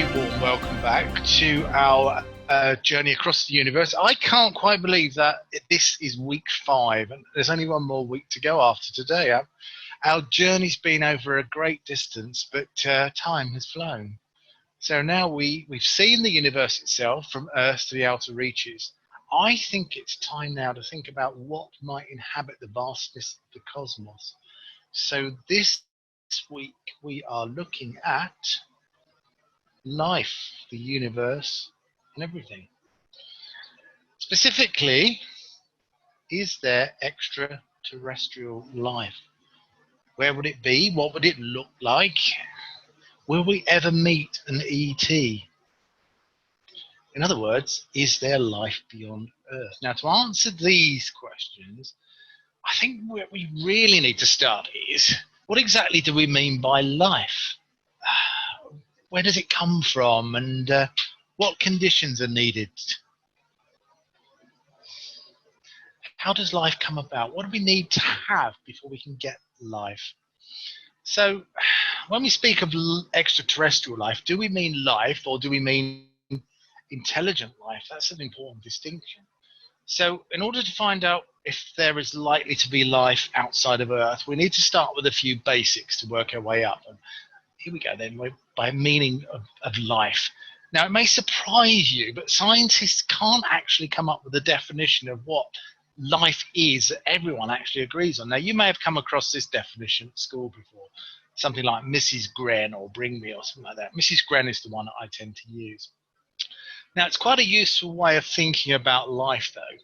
very warm welcome back to our journey across the universe. I can't quite believe that this is week 5 and there's only one more week to go after today. Our journey's been over a great distance, but time has flown. So now we've seen the universe itself from Earth to the outer reaches. I think it's time now to think about what might inhabit the vastness of the cosmos. So this week we are looking at life, the universe, and everything. Specifically, is there extraterrestrial life? Where would it be? What would it look like? Will we ever meet an ET? In other words, is there life beyond Earth? Now, to answer these questions, I think where we really need to start is, what exactly do we mean by life? Where does it come from, and what conditions are needed? How does life come about? What do we need to have before we can get life? So when we speak of extraterrestrial life, do we mean life or do we mean intelligent life? That's an important distinction. So in order to find out if there is likely to be life outside of Earth, we need to start with a few basics to work our way up. And here we go then, by meaning of life. Now, it may surprise you, but scientists can't actually come up with a definition of what life is that everyone actually agrees on. Now, you may have come across this definition at school before, something like Mrs. Gren or Bring Me or something like that. Mrs. Gren is the one that I tend to use. Now, it's quite a useful way of thinking about life, though.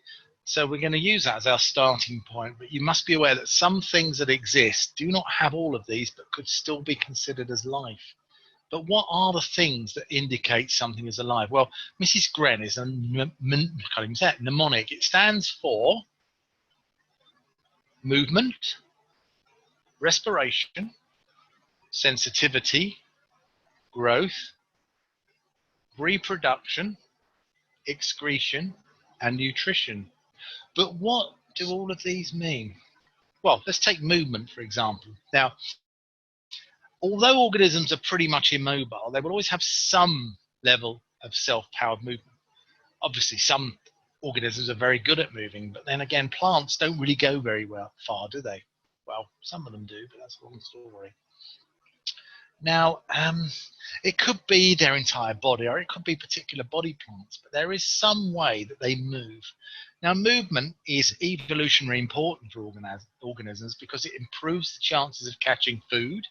So we're going to use that as our starting point, but you must be aware that some things that exist do not have all of these, but could still be considered as life. But what are the things that indicate something is alive? Well, Mrs. Gren is a mnemonic. It stands for movement, respiration, sensitivity, growth, reproduction, excretion, and nutrition. But what do all of these mean? Well, let's take movement, for example. Now, although organisms are pretty much immobile, they will always have some level of self-powered movement. Obviously, some organisms are very good at moving, but then again, plants don't really go very far, do they? Well, some of them do, but that's a long story. Now, it could be their entire body, or it could be particular body parts, but there is some way that they move. Now, movement is evolutionarily important for organisms because it improves the chances of catching food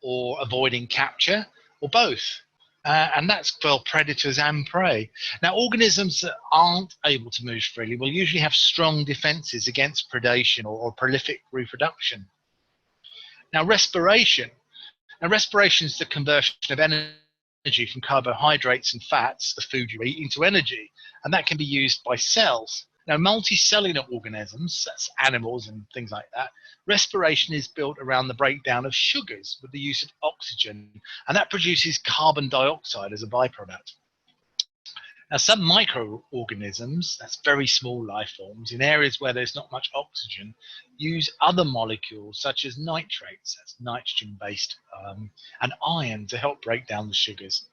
or avoiding capture, or both. And that's for predators and prey. Now, organisms that aren't able to move freely will usually have strong defenses against predation or prolific reproduction. Now, respiration. Now, respiration is the conversion of energy from carbohydrates and fats, the food you eat, into energy, and that can be used by cells. Now, multicellular organisms, that's animals and things like that, respiration is built around the breakdown of sugars with the use of oxygen, and that produces carbon dioxide as a byproduct. Now, some microorganisms, that's very small life forms, in areas where there's not much oxygen, use other molecules such as nitrates, that's nitrogen-based, and iron to help break down the sugars.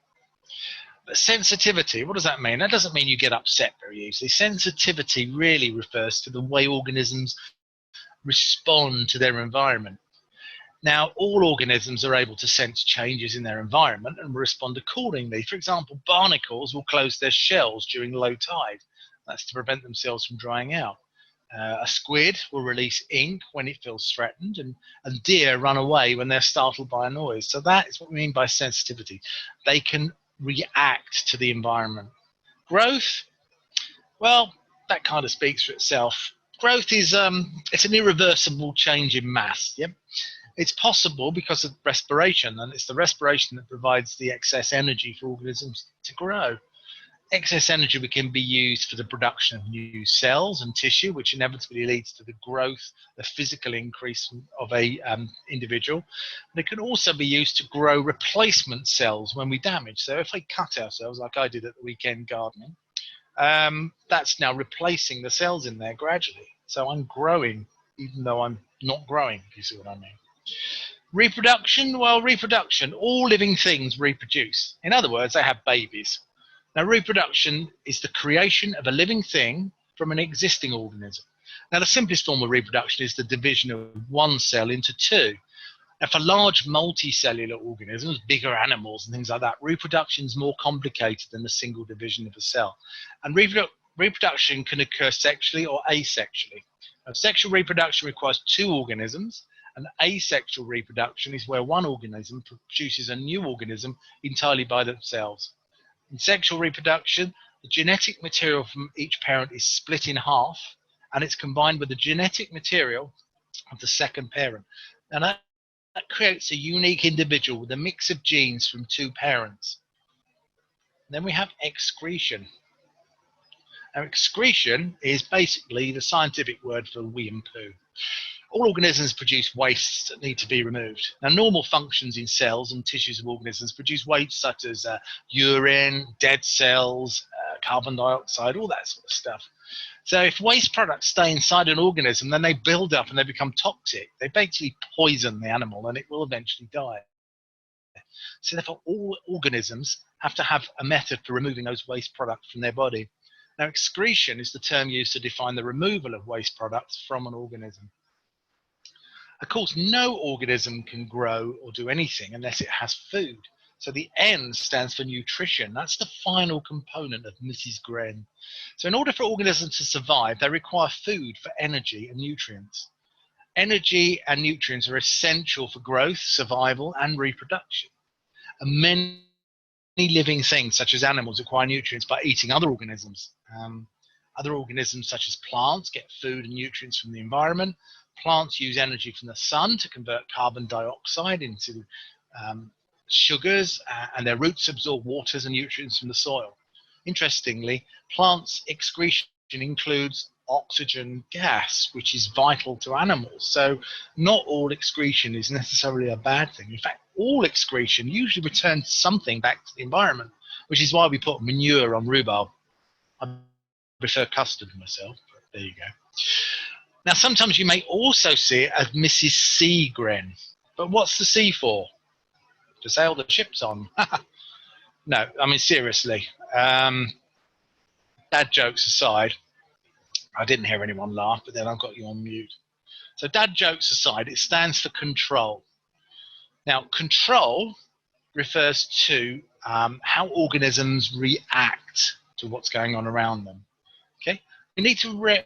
But sensitivity, what does that mean? That doesn't mean you get upset very easily. Sensitivity really refers to the way organisms respond to their environment. Now, all organisms are able to sense changes in their environment and respond accordingly. For example, barnacles will close their shells during low tide. That's to prevent themselves from drying out. A squid will release ink when it feels threatened, and deer run away when they're startled by a noise. So that is what we mean by sensitivity. They can react to the environment. Growth, well, that kind of speaks for itself. Growth is it's an irreversible change in mass. Yep. It's possible because of respiration, and it's the respiration that provides the excess energy for organisms to grow. Excess energy can be used for the production of new cells and tissue, which inevitably leads to the growth, the physical increase of a individual. And it can also be used to grow replacement cells when we damage. So if we cut ourselves, like I did at the weekend gardening, that's now replacing the cells in there gradually. So I'm growing, even though I'm not growing, if you see what I mean. Reproduction, well, reproduction, all living things reproduce. In other words, they have babies. Now, reproduction is the creation of a living thing from an existing organism. Now, the simplest form of reproduction is the division of one cell into two. Now, for large multicellular organisms, bigger animals and things like that, reproduction is more complicated than a single division of a cell. And reproduction can occur sexually or asexually. Now, sexual reproduction requires two organisms, and asexual reproduction is where one organism produces a new organism entirely by themselves. In sexual reproduction, the genetic material from each parent is split in half, and it's combined with the genetic material of the second parent. And that creates a unique individual with a mix of genes from two parents. Then we have excretion. Now, excretion is basically the scientific word for wee and poo. All organisms produce wastes that need to be removed. Now, normal functions in cells and tissues of organisms produce waste such as urine, dead cells, carbon dioxide, all that sort of stuff. So if waste products stay inside an organism, then they build up and they become toxic. They basically poison the animal and it will eventually die. So therefore, all organisms have to have a method for removing those waste products from their body. Now, excretion is the term used to define the removal of waste products from an organism. Of course, no organism can grow or do anything unless it has food. So the N stands for nutrition. That's the final component of Mrs. Gren. So in order for organisms to survive, they require food for energy and nutrients. Energy and nutrients are essential for growth, survival, and reproduction. And many living things, such as animals, acquire nutrients by eating other organisms. Other organisms, such as plants, get food and nutrients from the environment. Plants use energy from the sun to convert carbon dioxide into sugars, and their roots absorb waters and nutrients from the soil. Interestingly, plants' excretion includes oxygen gas, which is vital to animals. So not all excretion is necessarily a bad thing. In fact, all excretion usually returns something back to the environment, which is why we put manure on rhubarb. I prefer custard myself, but there you go. Now, sometimes you may also see it as Mrs. Seagren. But what's the C for? To sail the ships on. No, I mean, seriously. Dad jokes aside, I didn't hear anyone laugh, but then I've got you on mute. So dad jokes aside, it stands for control. Now, control refers to how organisms react to what's going on around them. Okay, we need to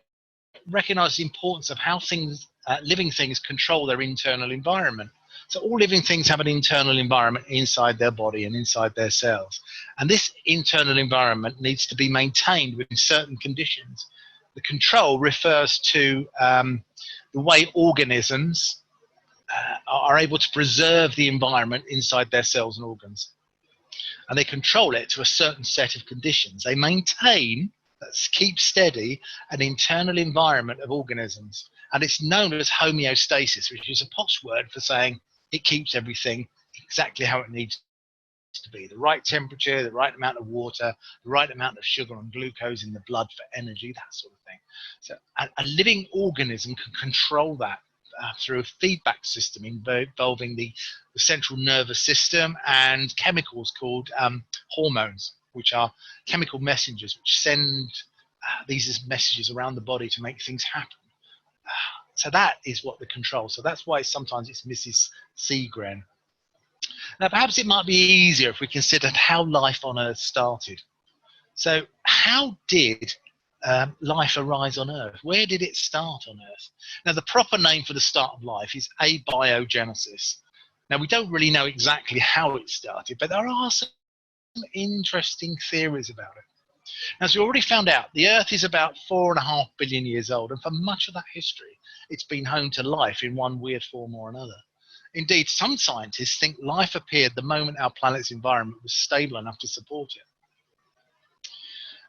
recognize the importance of how living things control their internal environment. So all living things have an internal environment inside their body and inside their cells. And this internal environment needs to be maintained within certain conditions. The control refers to the way organisms are able to preserve the environment inside their cells and organs. And they control it to a certain set of conditions. They maintain, keep steady, an internal environment of organisms. And it's known as homeostasis, which is a posh word for saying it keeps everything exactly how it needs to be. The right temperature, the right amount of water, the right amount of sugar and glucose in the blood for energy, that sort of thing. So a living organism can control that through a feedback system involving the central nervous system and chemicals called hormones, which are chemical messengers which send these messages around the body to make things happen. So that is what the control. So that's why sometimes it's Mrs. Seagren. Now, perhaps it might be easier if we considered how life on Earth started. So how did life arise on Earth? Where did it start on Earth? Now, the proper name for the start of life is abiogenesis. Now, we don't really know exactly how it started, but there are some interesting theories about it. As we already found out, the Earth is about 4.5 billion years old, and for much of that history, it's been home to life in one weird form or another. Indeed, some scientists think life appeared the moment our planet's environment was stable enough to support it.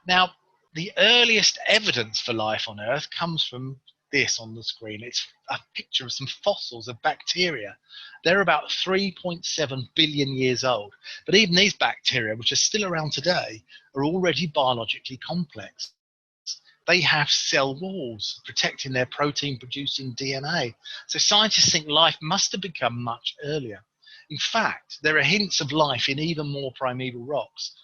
Now, the earliest evidence for life on Earth comes from this on the screen. It's a picture of some fossils of bacteria. They're about 3.7 billion years old. But even these bacteria, which are still around today, are already biologically complex. They have cell walls protecting their protein-producing DNA. So scientists think life must have become much earlier. In fact, there are hints of life in even more primeval rocks.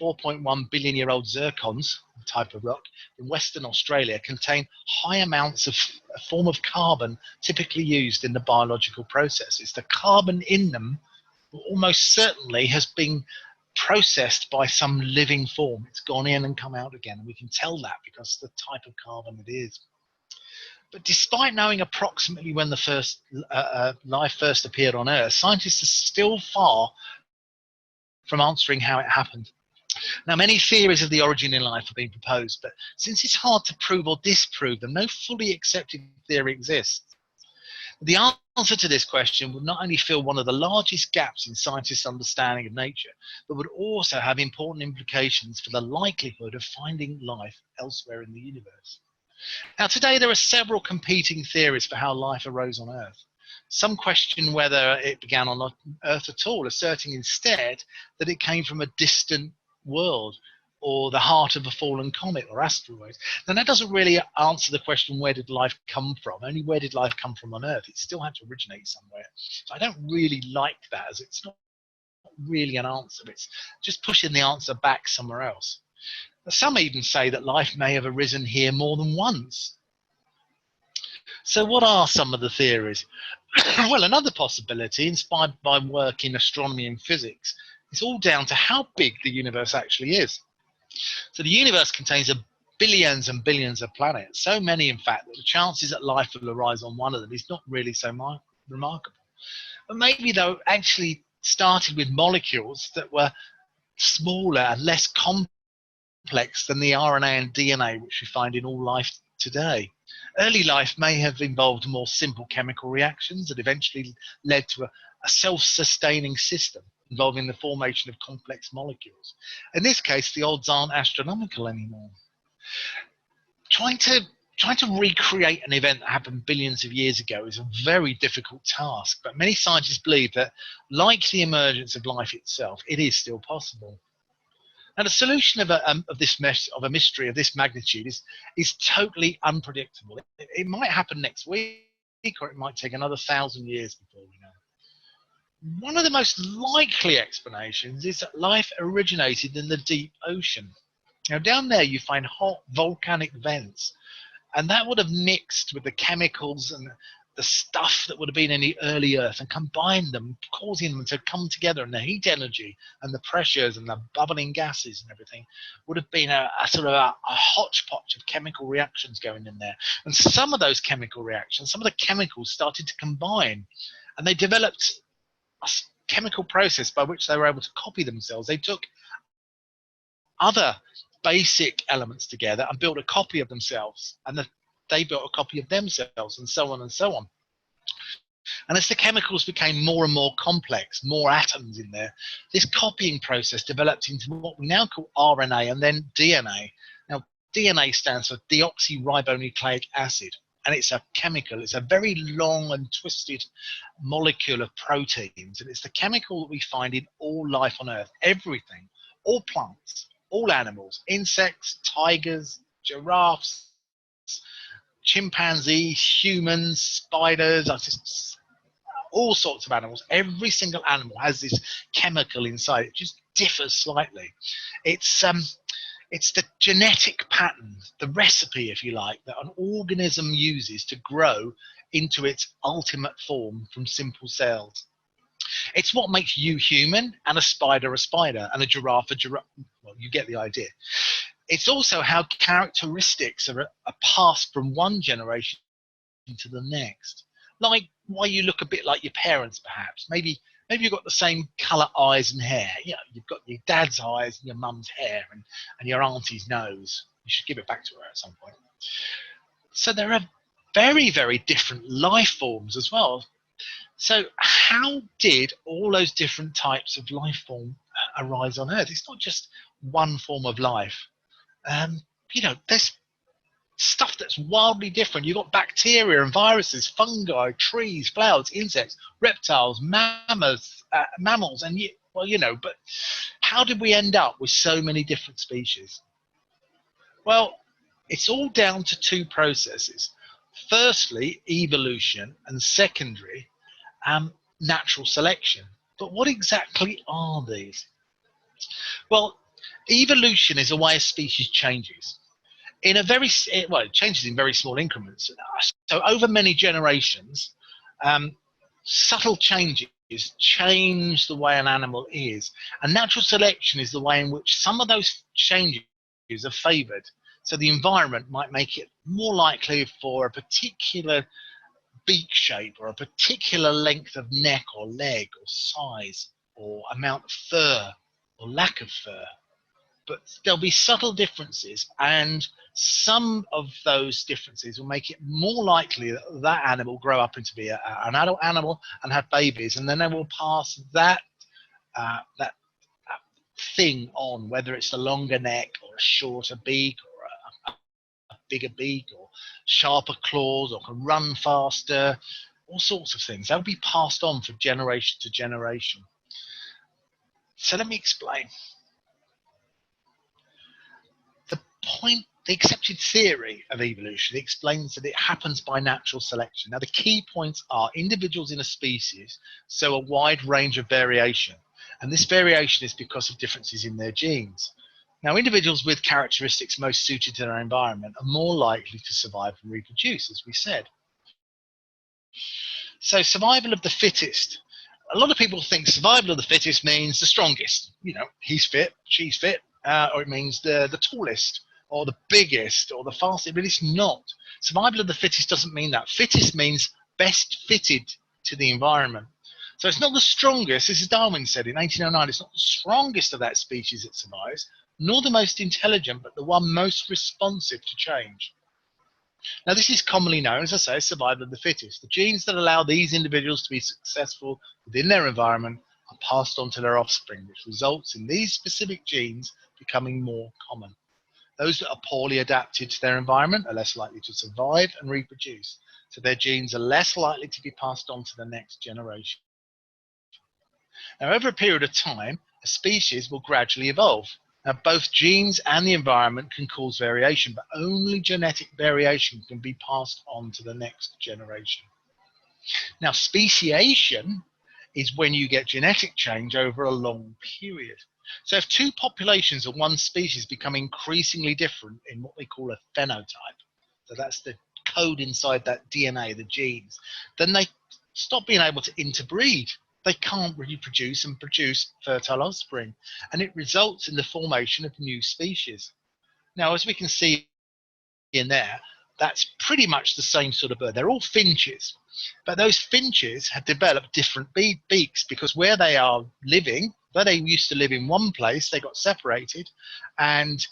4.1 billion-year-old zircons, a type of rock, in Western Australia contain high amounts of a form of carbon typically used in the biological process. It's the carbon in them that almost certainly has been processed by some living form. It's gone in and come out again, and we can tell that because of the type of carbon it is. But despite knowing approximately when the first life first appeared on Earth, scientists are still far from answering how it happened. Now, many theories of the origin in life have been proposed, but since it's hard to prove or disprove them, no fully accepted theory exists. The answer to this question would not only fill one of the largest gaps in scientists' understanding of nature, but would also have important implications for the likelihood of finding life elsewhere in the universe. Now, today there are several competing theories for how life arose on Earth. Some question whether it began on Earth at all, asserting instead that it came from a distant world or the heart of a fallen comet or asteroid. Now, that doesn't really answer the question, where did life come from? Only where did life come from on Earth? It still had to originate somewhere. So I don't really like that, as it's not really an answer. It's just pushing the answer back somewhere else. Some even say that life may have arisen here more than once. So what are some of the theories? Well, another possibility, inspired by work in astronomy and physics, is all down to how big the universe actually is. So the universe contains billions and billions of planets, so many in fact that the chances that life will arise on one of them is not really so remarkable. But maybe though actually started with molecules that were smaller and less complex than the RNA and DNA which we find in all life today. Early life may have involved more simple chemical reactions that eventually led to a self-sustaining system involving the formation of complex molecules. In this case, the odds aren't astronomical anymore. Trying to recreate an event that happened billions of years ago is a very difficult task, but many scientists believe that, like the emergence of life itself, it is still possible. Now, the solution of a mystery of this magnitude is totally unpredictable. It might happen next week, or it might take another 1,000 years before we know. One of the most likely explanations is that life originated in the deep ocean. Now, down there you find hot volcanic vents, and that would have mixed with the chemicals and the stuff that would have been in the early Earth and combined them, causing them to come together, and the heat energy and the pressures and the bubbling gases and everything would have been a sort of a hodgepodge of chemical reactions going in there. And some of those chemical reactions, some of the chemicals started to combine, and they developed a chemical process by which they were able to copy themselves. They took other basic elements together and built a copy of themselves, and they built a copy of themselves, and so on and so on. And as the chemicals became more and more complex, more atoms in there, this copying process developed into what we now call RNA and then DNA. Now, DNA stands for deoxyribonucleic acid, and it's a chemical. It's a very long and twisted molecule of proteins, and it's the chemical that we find in all life on Earth, everything, all plants, all animals, insects, tigers, giraffes, chimpanzees, humans, spiders, all sorts of animals. Every single animal has this chemical inside. It just differs slightly. It's the genetic pattern, the recipe, if you like, that an organism uses to grow into its ultimate form from simple cells. It's what makes you human, and a spider, and a giraffe, Well, you get the idea. It's also how characteristics are passed from one generation to the next. Like why you look a bit like your parents, perhaps. Maybe you've got the same colour eyes and hair. You know, you've got your dad's eyes and your mum's hair and your auntie's nose. You should give it back to her at some point. So there are very, very different life forms as well. So how did all those different types of life form arise on Earth? It's not just one form of life. There's stuff that's wildly different. You've got bacteria and viruses, fungi, trees, flowers, insects, reptiles, mammals, and but how did we end up with so many different species? Well, It's all down to two processes. Firstly, evolution, and secondary, natural selection. But what exactly are these? Well, evolution is a way a species changes. It changes in very small increments. So over many generations, subtle changes change the way an animal is, and natural selection is the way in which some of those changes are favoured. So the environment might make it more likely for a particular beak shape or a particular length of neck or leg or size or amount of fur or lack of fur. But there'll be subtle differences, and some of those differences will make it more likely that that animal will grow up into be an adult animal and have babies, and then they will pass that thing on, whether it's a longer neck or a shorter beak or a bigger beak or sharper claws or can run faster, all sorts of things. They'll be passed on from generation to generation. So let me explain. The accepted theory of evolution explains that it happens by natural selection. Now, the key points are individuals in a species show a wide range of variation, and this variation is because of differences in their genes. Now, individuals with characteristics most suited to their environment are more likely to survive and reproduce, as we said. So, survival of the fittest. A lot of people think survival of the fittest means the strongest. You know, he's fit, she's fit, or it means the tallest, or the biggest, or the fastest. But it's not. Survival of the fittest doesn't mean that. Fittest means best fitted to the environment. So it's not the strongest, as Darwin said in 1809, it's not the strongest of that species that survives, nor the most intelligent, but the one most responsive to change. Now, this is commonly known, as I say, as survival of the fittest. The genes that allow these individuals to be successful within their environment are passed on to their offspring, which results in these specific genes becoming more common. Those that are poorly adapted to their environment are less likely to survive and reproduce, so their genes are less likely to be passed on to the next generation. Now, over a period of time, a species will gradually evolve. Now, both genes and the environment can cause variation, but only genetic variation can be passed on to the next generation. Now, speciation is when you get genetic change over a long period. So if two populations of one species become increasingly different in what we call a phenotype, so that's the code inside that DNA, the genes, then they stop being able to interbreed. They can't reproduce and produce fertile offspring, and it results in the formation of new species. Now, as we can see in there, that's pretty much the same sort of bird. They're all finches, but those finches have developed different beaks because where they are living, where they used to live in one place, they got separated, and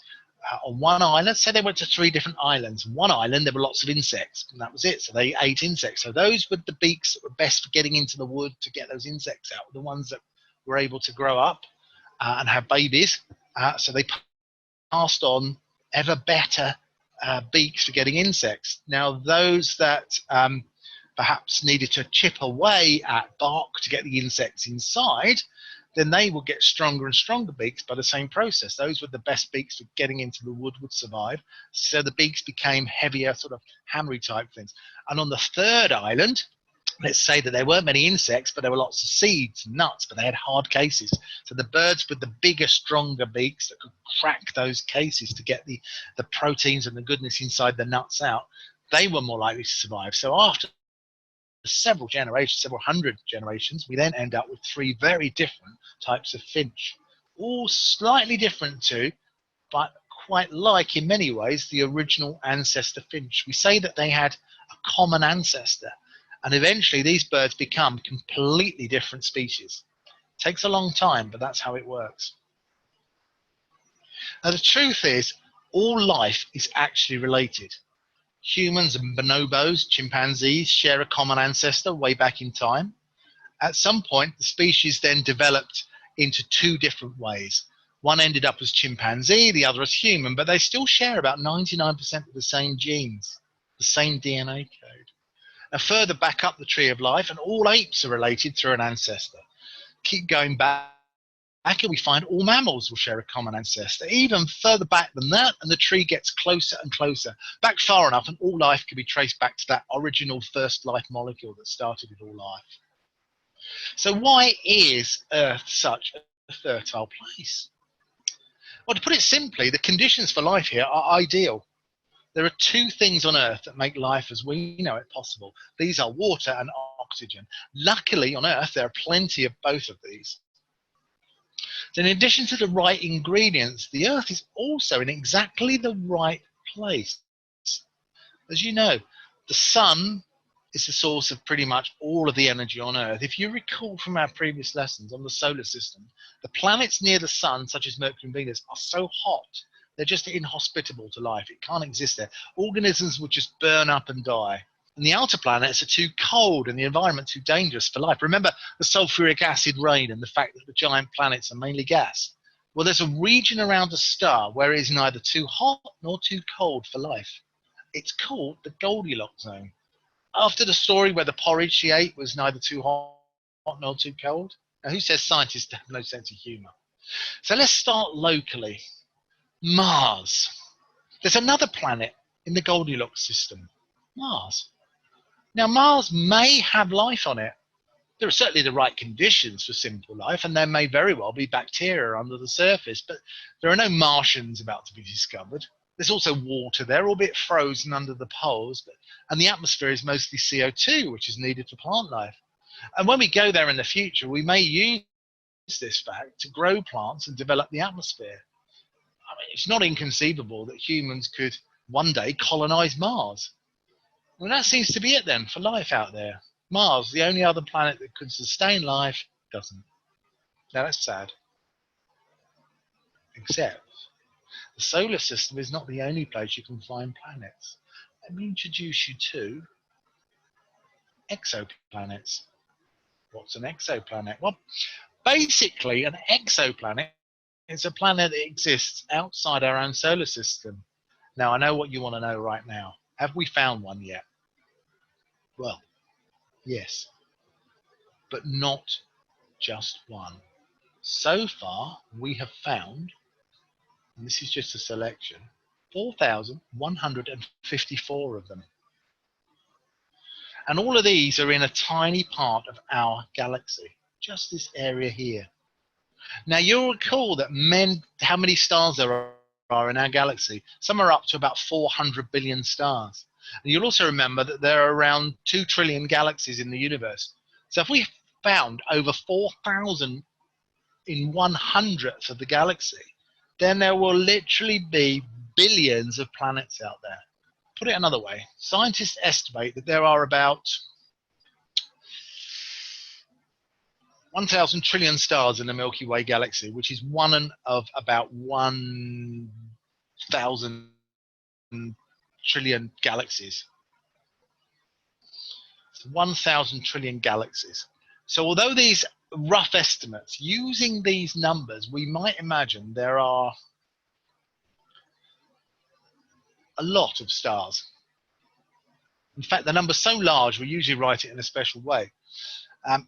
on one island, say they went to 3 different islands. On one island, there were lots of insects, and that was it. So they ate insects. So those with the beaks that were best for getting into the wood to get those insects out, the ones that were able to grow up and have babies. So they passed on ever better beaks for getting insects. Now, those that perhaps needed to chip away at bark to get the insects inside, then they will get stronger and stronger beaks by the same process. Those with the best beaks for getting into the wood would survive. So the beaks became heavier, sort of hammery type things. And on the 3rd island, let's say that there weren't many insects, but there were lots of seeds and nuts, but they had hard cases. So the birds with the bigger, stronger beaks that could crack those cases to get the proteins and the goodness inside the nuts out, they were more likely to survive. So after several generations, several hundred generations, we then end up with 3 very different types of finch, all slightly different too, but quite like in many ways the original ancestor finch. We say that they had a common ancestor, and eventually these birds become completely different species. It takes a long time, but that's how it works. Now, the truth is, all life is actually related. Humans and bonobos, chimpanzees, share a common ancestor way back in time. At some point, the species then developed into 2 different ways. One ended up as chimpanzee, the other as human, but they still share about 99% of the same genes, the same DNA code. Now, further back up the tree of life, and all apes are related through an ancestor. Keep going back and we find all mammals will share a common ancestor. Even further back than that, and the tree gets closer and closer, back far enough, and all life can be traced back to that original first life molecule that started with all life. So why is Earth such a fertile place? Well, to put it simply, the conditions for life here are ideal. There are two things on Earth that make life as we know it possible. These are water and oxygen. Luckily, on Earth, there are plenty of both of these. Then, in addition to the right ingredients, the Earth is also in exactly the right place. As you know, the sun is the source of pretty much all of the energy on Earth. If you recall from our previous lessons on the solar system, the planets near the sun, such as Mercury and Venus, are so hot, they're just inhospitable to life. It can't exist there. Organisms would just burn up and die. And the outer planets are too cold and the environment too dangerous for life. Remember the sulfuric acid rain and the fact that the giant planets are mainly gas? Well, there's a region around a star where it is neither too hot nor too cold for life. It's called the Goldilocks zone. After the story where the porridge she ate was neither too hot nor too cold. Now, who says scientists have no sense of humour? So let's start locally. Mars. There's another planet in the Goldilocks system, Mars. Now, Mars may have life on it. There are certainly the right conditions for simple life, and there may very well be bacteria under the surface, but there are no Martians about to be discovered. There's also water there, albeit frozen under the poles, and the atmosphere is mostly CO2, which is needed for plant life. And when we go there in the future, we may use this fact to grow plants and develop the atmosphere. I mean, it's not inconceivable that humans could one day colonize Mars. Well, that seems to be it then for life out there. Mars, the only other planet that could sustain life, doesn't. Now that's sad. Except the solar system is not the only place you can find planets. Let me introduce you to exoplanets. What's an exoplanet? Well, basically an exoplanet is a planet that exists outside our own solar system. Now, I know what you want to know right now. Have we found one yet? Well, yes, but not just one. So far, we have found, and this is just a selection, 4,154 of them. And all of these are in a tiny part of our galaxy, just this area here. Now, you'll recall that how many stars there are in our galaxy. Some are up to about 400 billion stars. And you'll also remember that there are around 2 trillion galaxies in the universe. So if we found over 4,000 in 1/100th of the galaxy, then there will literally be billions of planets out there. Put it another way, scientists estimate that there are about 1,000 trillion stars in the Milky Way galaxy, which is one of about 1,000 trillion galaxies. It's 1,000 trillion galaxies. So although these rough estimates, using these numbers, we might imagine there are a lot of stars. In fact, the number's so large, we usually write it in a special way.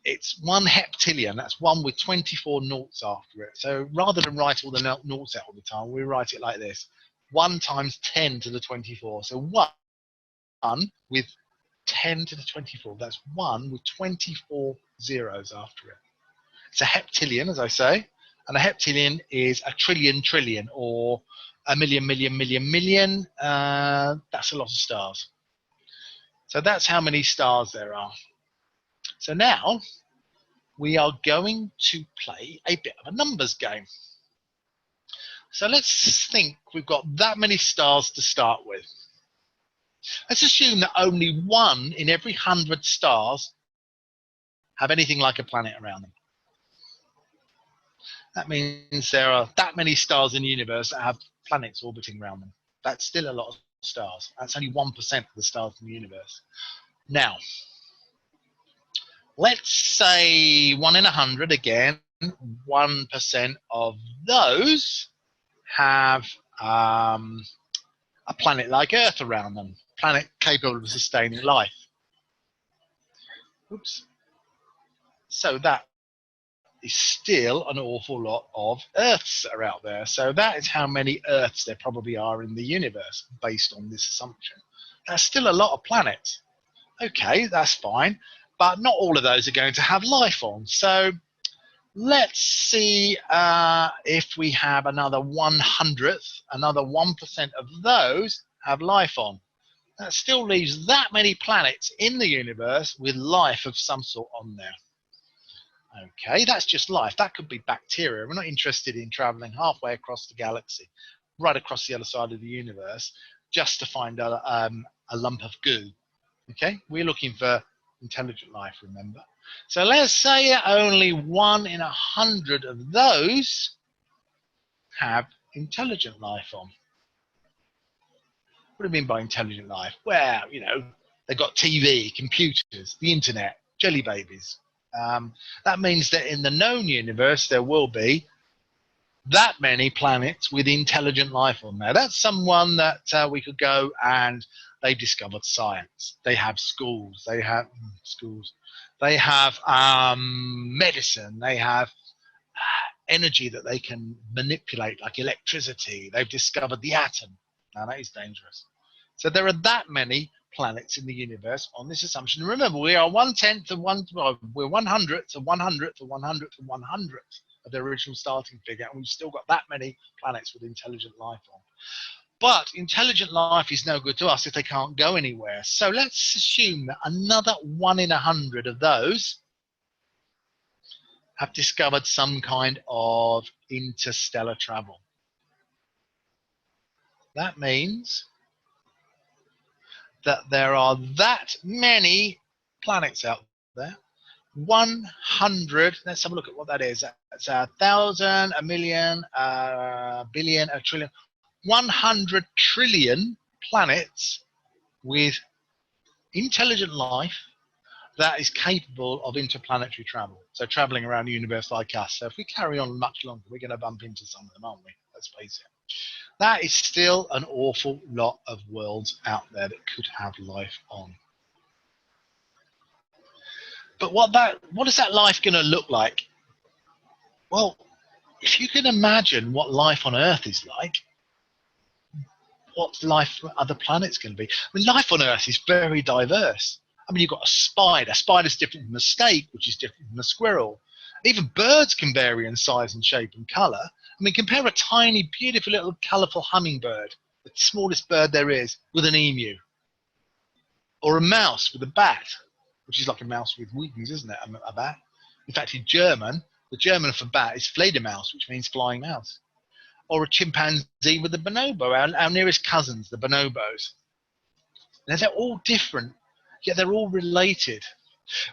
It's 1 heptillion, that's 1 with 24 noughts after it. So rather than write all the noughts out all the time, we write it like this. 1 times 10 to the 24. So 1 with 10 to the 24. That's 1 with 24 zeros after it. It's a heptillion, as I say. And a heptillion is a trillion, or a million. That's a lot of stars. So that's how many stars there are. So now we are going to play a bit of a numbers game. So let's think we've got that many stars to start with. Let's assume that only 1 in every 100 stars have anything like a planet around them. That means there are that many stars in the universe that have planets orbiting around them. That's still a lot of stars. That's only 1% of the stars in the universe. Now, let's say 1 in 100 again, 1% of those have a planet like Earth around them, planet capable of sustaining life. Oops. So that is still an awful lot of Earths that are out there. So that is how many Earths there probably are in the universe based on this assumption. That's still a lot of planets. Okay, that's fine. But not all of those are going to have life on. So let's see if we have another 1/100th, another 1% of those have life on. That still leaves that many planets in the universe with life of some sort on there. Okay, that's just life. That could be bacteria. We're not interested in traveling halfway across the galaxy, right across the other side of the universe, just to find a lump of goo. Okay, we're looking for intelligent life, remember. So let's say only 1 in 100 of those have intelligent life on. What do you mean by intelligent life? Well, you know, they've got TV, computers, the internet, jelly babies. That means that in the known universe, there will be that many planets with intelligent life on there. That's someone that we could go and they've discovered science. They have schools. They have medicine. They have energy that they can manipulate, like electricity. They've discovered the atom. Now that is dangerous. So there are that many planets in the universe on this assumption. And remember, we are 1/10 of we're 1/100th of 100th of 100th of 100th of the original starting figure, and we've still got that many planets with intelligent life on. But intelligent life is no good to us if they can't go anywhere. So let's assume that another 1 in 100 of those have discovered some kind of interstellar travel. That means that there are that many planets out there. 100, let's have a look at what that is. That's 1,000, a million, a billion, a trillion. 100 trillion planets with intelligent life that is capable of interplanetary travel. So traveling around the universe like us. So if we carry on much longer, we're going to bump into some of them, aren't we? Let's face it. That is still an awful lot of worlds out there that could have life on. But what is that life going to look like? Well, if you can imagine what life on Earth is like, what life on other planets going to be? I mean, life on Earth is very diverse. I mean, you've got a spider. A spider's different from a snake, which is different from a squirrel. Even birds can vary in size and shape and colour. I mean, compare a tiny, beautiful little colourful hummingbird, the smallest bird there is, with an emu. Or a mouse with a bat, which is like a mouse with wings, isn't it, a bat? In fact, in German, the German for bat is Fledermaus, which means flying mouse. Or a chimpanzee with a bonobo, our nearest cousins, the bonobos. Now, they're all different, yet they're all related.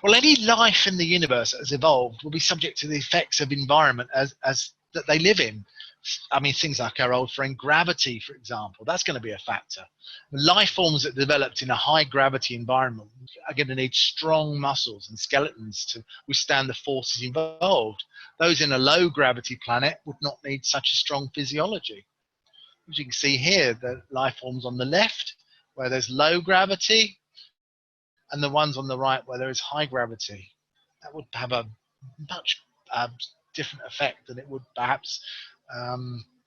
Well, any life in the universe that has evolved will be subject to the effects of environment as that they live in. I mean, things like our old friend gravity, for example, that's going to be a factor. Life forms that developed in a high gravity environment are going to need strong muscles and skeletons to withstand the forces involved. Those in a low gravity planet would not need such a strong physiology. As you can see here, the life forms on the left, where there's low gravity, and the ones on the right where there is high gravity. That would have a much different effect than it would perhaps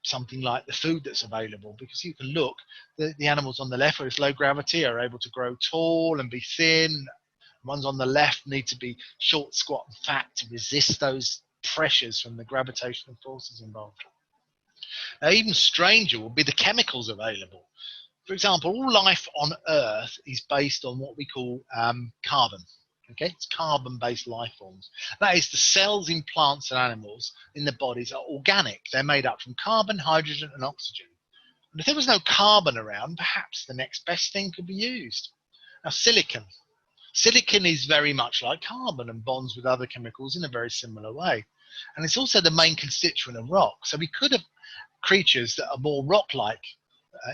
something like the food that's available, because you can look, the animals on the left where it's low gravity are able to grow tall and be thin. The ones on the left need to be short, squat and fat to resist those pressures from the gravitational forces involved. Now, even stranger will be the chemicals available. For example, all life on Earth is based on what we call carbon. Okay, it's carbon-based life forms. That is, the cells in plants and animals in the bodies are organic. They're made up from carbon, hydrogen, and oxygen. And if there was no carbon around, perhaps the next best thing could be used. Now, silicon. Silicon is very much like carbon and bonds with other chemicals in a very similar way. And it's also the main constituent of rock. So we could have creatures that are more rock-like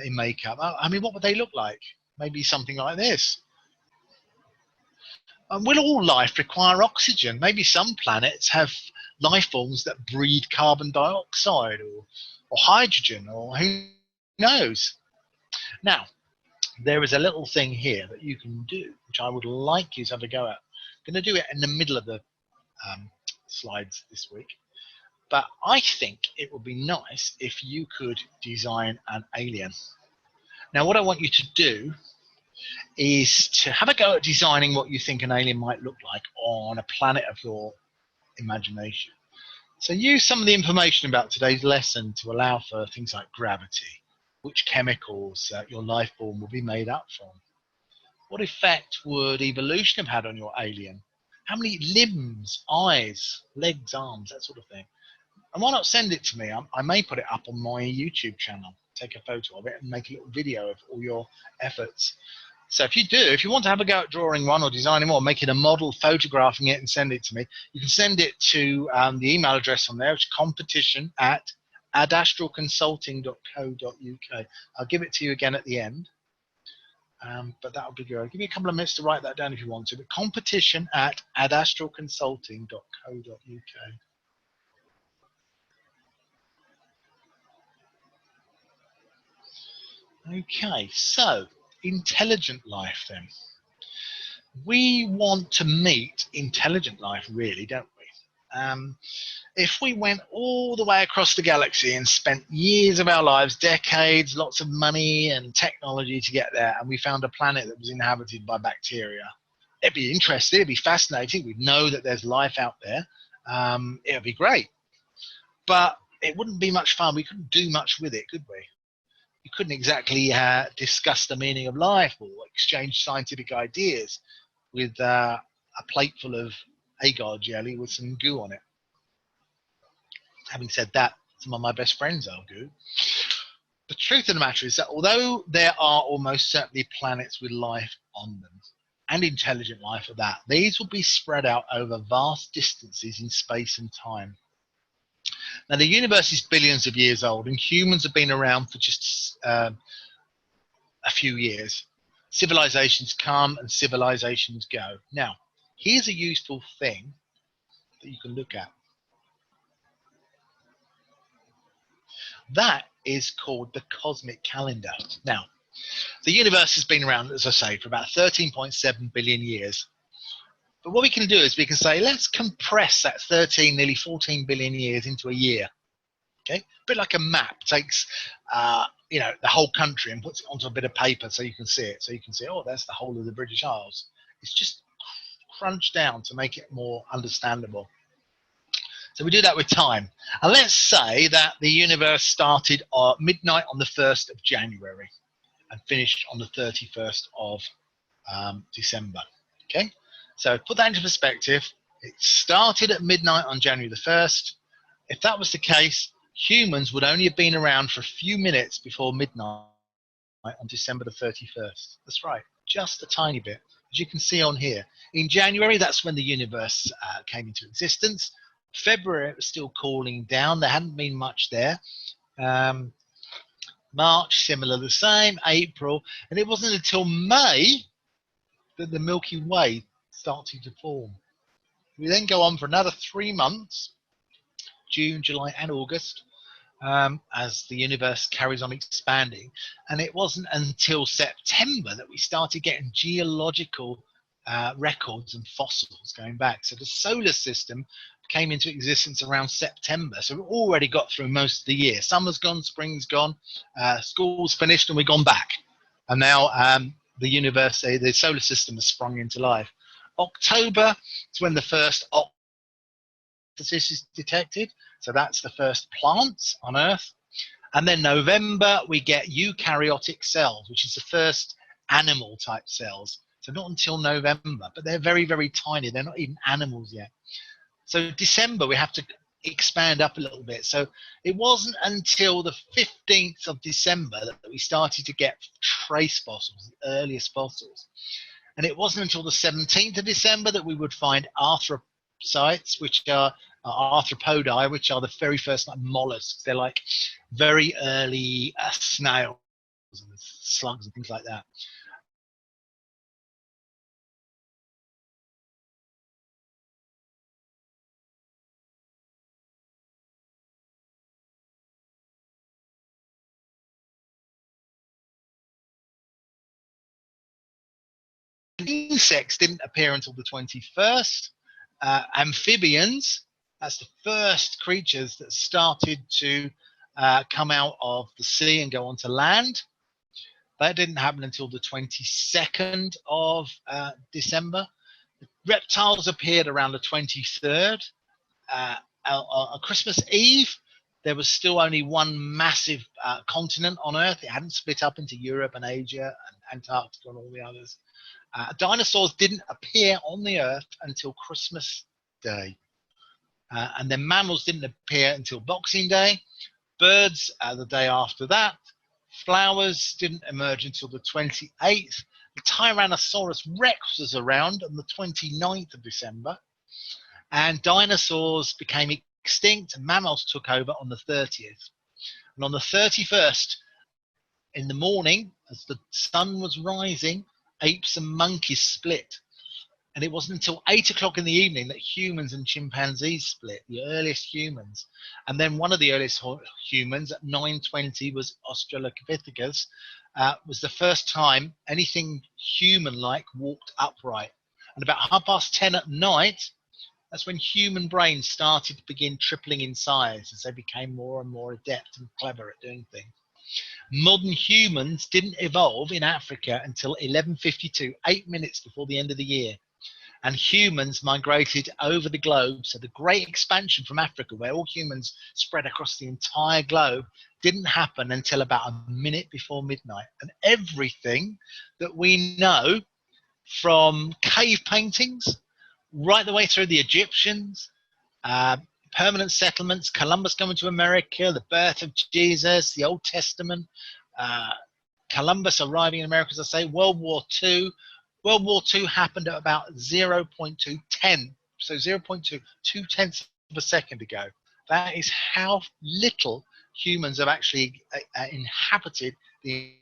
in makeup. I mean, what would they look like? Maybe something like this. Will all life require oxygen? Maybe some planets have life forms that breed carbon dioxide or hydrogen, or who knows? Now, there is a little thing here that you can do, which I would like you to have a go at. I'm going to do it in the middle of the slides this week. But I think it would be nice if you could design an alien. Now, what I want you to do is to have a go at designing what you think an alien might look like on a planet of your imagination. So use some of the information about today's lesson to allow for things like gravity, which chemicals your life form will be made up from. What effect would evolution have had on your alien? How many limbs, eyes, legs, arms, that sort of thing? And why not send it to me? I may put it up on my YouTube channel, take a photo of it and make a little video of all your efforts. So if you want to have a go at drawing one or designing one, making a model, photographing it and send it to me, you can send it to the email address on there, which is competition@adastralconsulting.co.uk. I'll give it to you again at the end. But that would be good. I'll give you a couple of minutes to write that down if you want to. But competition@adastralconsulting.co.uk. Okay, so intelligent life then. We want to meet intelligent life, really, don't we? If we went all the way across the galaxy and spent years of our lives, decades, lots of money and technology to get there, and we found a planet that was inhabited by bacteria, it'd be interesting, it'd be fascinating. We'd know that there's life out there. It'd be great. But it wouldn't be much fun. We couldn't do much with it, could we? You couldn't exactly discuss the meaning of life or exchange scientific ideas with a plate full of agar jelly with some goo on it. Having said that, some of my best friends are goo. The truth of the matter is that although there are almost certainly planets with life on them, and intelligent life at that, these will be spread out over vast distances in space and time. Now, the universe is billions of years old, and humans have been around for just a few years. Civilizations come and civilizations go. Now, here's a useful thing that you can look at. That is called the cosmic calendar. Now, the universe has been around, as I say, for about 13.7 billion years. But what we can do is we can say, let's compress that 13, nearly 14 billion years into a year. Okay, a bit like a map takes, the whole country and puts it onto a bit of paper so you can see it. So you can see, oh, that's the whole of the British Isles. It's just crunched down to make it more understandable. So we do that with time. And let's say that the universe started at midnight on the 1st of January and finished on the 31st of December. Okay, so put that into perspective. It started at midnight on January the 1st. If that was the case, humans would only have been around for a few minutes before midnight on December the 31st. That's right, just a tiny bit. As you can see on here, in January, that's when the universe came into existence. February, it was still cooling down. There hadn't been much there. March, similar, the same. April, and it wasn't until May that the Milky Way started to form. We then go on for another 3 months, June, July, and August, as the universe carries on expanding. And it wasn't until September that we started getting geological records and fossils going back. So the solar system came into existence around September. So we've already got through most of the year. Summer's gone, spring's gone, school's finished, and we've gone back. And now the universe, the solar system has sprung into life. October is when the first octosis is detected. So that's the first plants on Earth. And then November, we get eukaryotic cells, which is the first animal type cells. So not until November, but they're very, very tiny. They're not even animals yet. So December, we have to expand up a little bit. So it wasn't until the 15th of December that we started to get trace fossils, the earliest fossils. And it wasn't until the 17th of December that we would find arthrocytes, which are arthropodi, which are the very first mollusks. They're like very early snails and slugs and things like that. Insects didn't appear until the 21st. Amphibians That's the first creatures that started to come out of the sea and go onto land. That didn't happen until the 22nd of December. Reptiles appeared around the 23rd. On Christmas Eve, there was still only one massive continent on Earth. It hadn't split up into Europe and Asia and Antarctica and all the others. Dinosaurs didn't appear on the Earth until Christmas Day. And then mammals didn't appear until Boxing Day. Birds the day after that. Flowers didn't emerge until the 28th. The Tyrannosaurus Rex was around on the 29th of December. And dinosaurs became extinct and mammals took over on the 30th. And on the 31st, in the morning, as the sun was rising, apes and monkeys split. And it wasn't until 8 o'clock in the evening that humans and chimpanzees split, the earliest humans. And then one of the earliest humans at 9:20 was Australopithecus, was the first time anything human-like walked upright. And about 10:30 at night, that's when human brains started to begin tripling in size as they became more and more adept and clever at doing things. Modern humans didn't evolve in Africa until 11:52, 8 minutes before the end of the year. And humans migrated over the globe. So the great expansion from Africa, where all humans spread across the entire globe, didn't happen until about a minute before midnight. And everything that we know, from cave paintings right the way through the Egyptians, permanent settlements, Columbus coming to America, the birth of Jesus, the Old Testament, Columbus arriving in America, as I say, World War II. World War II happened at about 0.210, so 0.2, 2/10 of a second ago. That is how little humans have actually inhabited the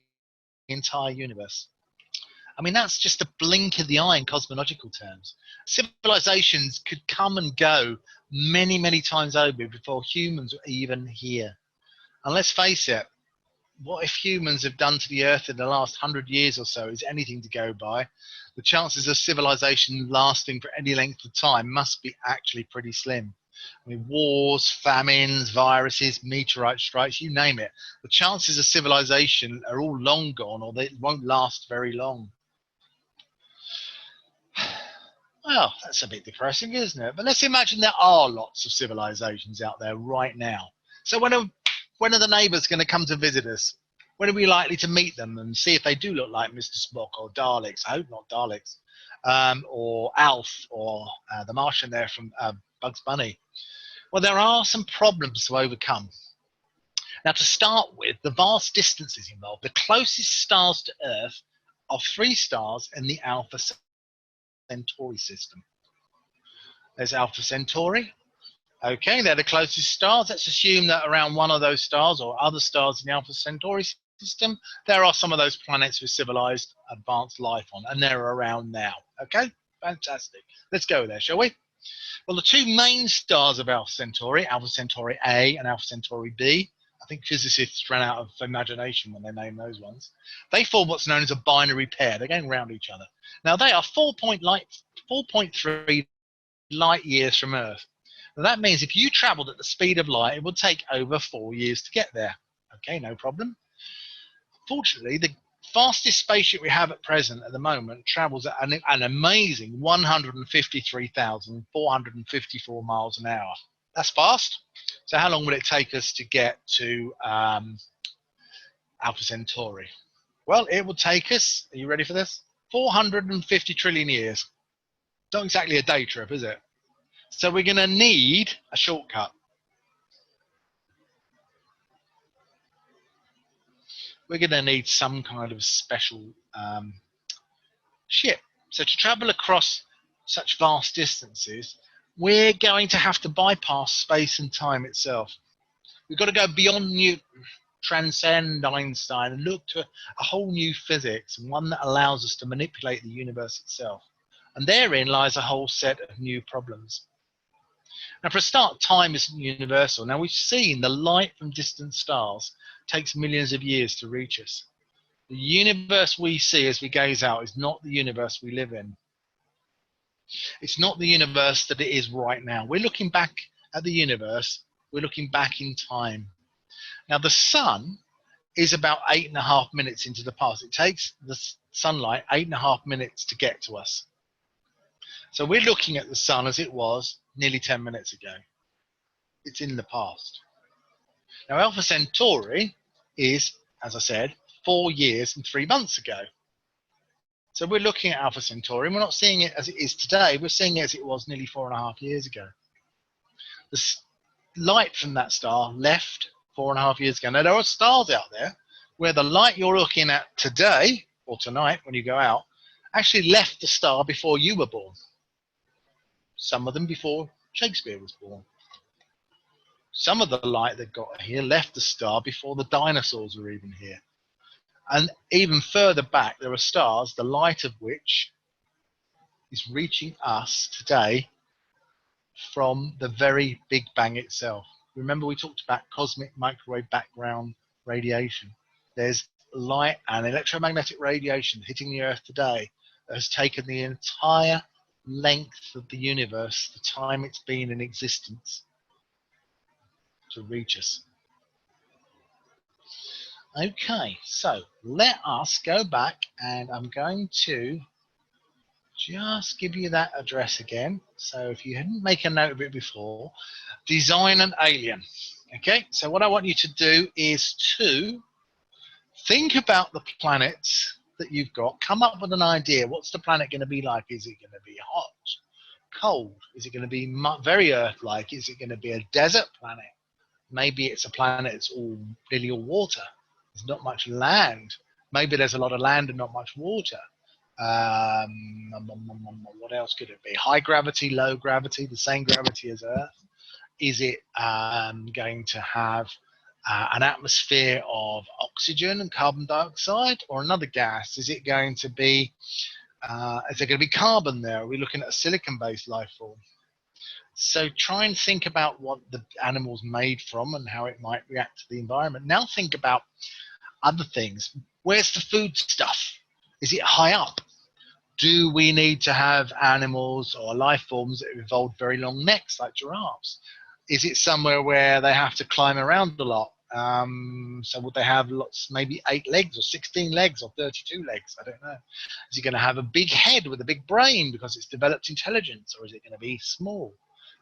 entire universe. I mean, that's just a blink of the eye in cosmological terms. Civilizations could come and go many, many times over before humans were even here. And let's face it, what if humans have done to the Earth in the last 100 years or so is anything to go by? The chances of civilization lasting for any length of time must be actually pretty slim. I mean, wars, famines, viruses, meteorite strikes, you name it. The chances of civilization are all long gone, or they won't last very long. Well, that's a bit depressing, isn't it? But let's imagine there are lots of civilizations out there right now. So when are the neighbours going to come to visit us? When are we likely to meet them and see if they do look like Mr. Spock or Daleks? I hope not Daleks. Or Alf or the Martian there from Bugs Bunny. Well, there are some problems to overcome. Now, to start with, the vast distances involved. The closest stars to Earth are 3 stars in the Alpha Centauri system. There's Alpha Centauri. Okay, they're the closest stars. Let's assume that around one of those stars or other stars in the Alpha Centauri system, there are some of those planets with civilized advanced life on, and they're around now. Okay, fantastic. Let's go there, shall we? Well, the 2 main stars of Alpha Centauri A and Alpha Centauri B, I think physicists ran out of imagination when they named those ones. They form what's known as a binary pair. They're going around each other. Now, they are 4.3 light years from Earth. Now, that means if you traveled at the speed of light, it would take over 4 years to get there. Okay, no problem. Fortunately, the fastest spaceship we have at present at the moment travels at an amazing 153,454 miles an hour. That's fast. So how long would it take us to get to Alpha Centauri? Well, it will take us, are you ready for this? 450 trillion years. Not exactly a day trip, is it? So we're going to need a shortcut. We're going to need some kind of special ship. So to travel across such vast distances, we're going to have to bypass space and time itself. We've got to go beyond Newton, transcend Einstein, and look to a whole new physics, and one that allows us to manipulate the universe itself. And therein lies a whole set of new problems. Now, for a start, time isn't universal. Now, we've seen the light from distant stars takes millions of years to reach us. The universe we see as we gaze out is not the universe we live in. It's not the universe that it is right now. We're looking back at the universe, we're looking back in time. Now, the sun is about 8.5 minutes into the past. It takes the sunlight 8.5 minutes to get to us. So we're looking at the sun as it was nearly 10 minutes ago. It's in the past. Now, Alpha Centauri is, as I said, 4 years and 3 months ago. So we're looking at Alpha Centauri, and we're not seeing it as it is today. We're seeing it as it was nearly 4.5 years ago. The light from that star left 4.5 years ago. Now, there are stars out there where the light you're looking at today, or tonight when you go out, actually left the star before you were born. Some of them before Shakespeare was born. Some of the light that got here left the star before the dinosaurs were even here. And even further back, there are stars, the light of which is reaching us today from the very Big Bang itself. Remember, we talked about cosmic microwave background radiation. There's light and electromagnetic radiation hitting the Earth today that has taken the entire length of the universe, the time it's been in existence, to reach us. Okay, so let us go back, and I'm going to just give you that address again. So if you didn't make a note of it before, design an alien. Okay, so what I want you to do is to think about the planets that you've got. Come up with an idea. What's the planet going to be like? Is it going to be hot, cold? Is it going to be very Earth-like? Is it going to be a desert planet? Maybe it's a planet that's nearly all water. There's not much land. Maybe there's a lot of land and not much water. What else could it be? High gravity, low gravity, the same gravity as Earth? Is it going to have an atmosphere of oxygen and carbon dioxide, or another gas? Is it going to be, is there going to be carbon there? Are we looking at a silicon-based life form? So try and think about what the animal's made from and how it might react to the environment. Now think about other things. Where's the food stuff? Is it high up? Do we need to have animals or life forms that have evolved very long necks like giraffes? Is it somewhere where they have to climb around a lot? So would they have lots, maybe 8 legs or 16 legs or 32 legs? I don't know. Is it going to have a big head with a big brain because it's developed intelligence, or is it going to be small?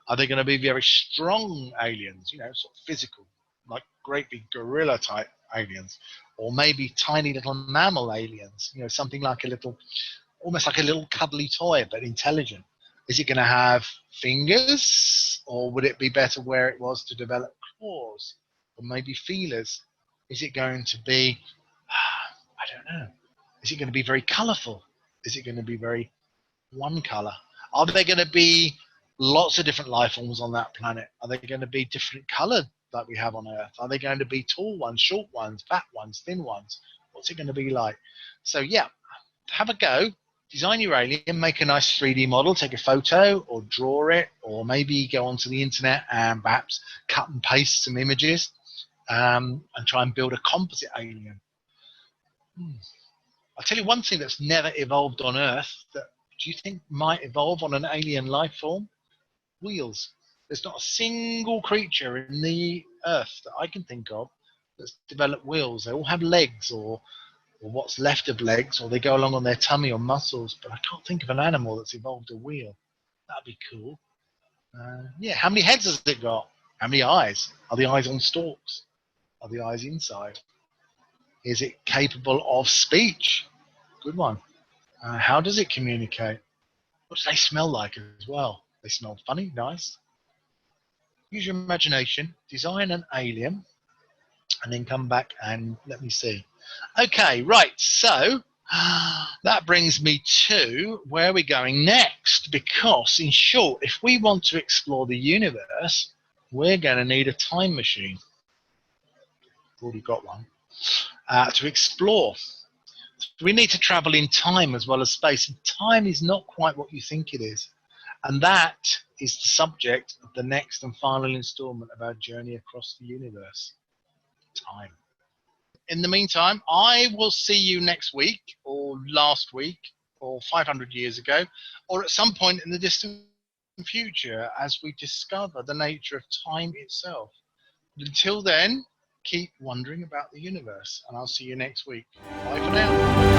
Are they going to be very strong aliens, you know, sort of physical, like great big gorilla type aliens, or maybe tiny little mammal aliens, you know, something like a little, almost like a little cuddly toy, but intelligent? Is it going to have fingers, or would it be better where it was to develop claws, or maybe feelers? Is it going to be, I don't know, is it going to be very colorful? Is it going to be very one color? Are there going to be lots of different life forms on that planet? Are they going to be different colored like we have on Earth? Are they going to be tall ones, short ones, fat ones, thin ones? What's it going to be like? So yeah, have a go. Design your alien, make a nice 3D model, take a photo or draw it, or maybe go onto the internet and perhaps cut and paste some images and try and build a composite alien. I'll tell you one thing that's never evolved on Earth that do you think might evolve on an alien life form? Wheels. There's not a single creature in the Earth that I can think of that's developed wheels. They all have legs, or what's left of legs, or they go along on their tummy or muscles, but I can't think of an animal that's evolved a wheel. That'd be cool. Yeah, how many heads has it got? How many eyes? Are the eyes on stalks? Are the eyes inside? Is it capable of speech? Good one. How does it communicate? What do they smell like as well? They smell funny, nice. Use your imagination, design an alien, and then come back and let me see. Okay, right, so that brings me to where we're going next, because in short, if we want to explore the universe, we're going to need a time machine. We've already got one. To explore. We need to travel in time as well as space, and time is not quite what you think it is. And that is the subject of the next and final installment of our journey across the universe. Time. In the meantime, I will see you next week, or last week, or 500 years ago, or at some point in the distant future as we discover the nature of time itself. Until then, keep wondering about the universe, and I'll see you next week. Bye for now.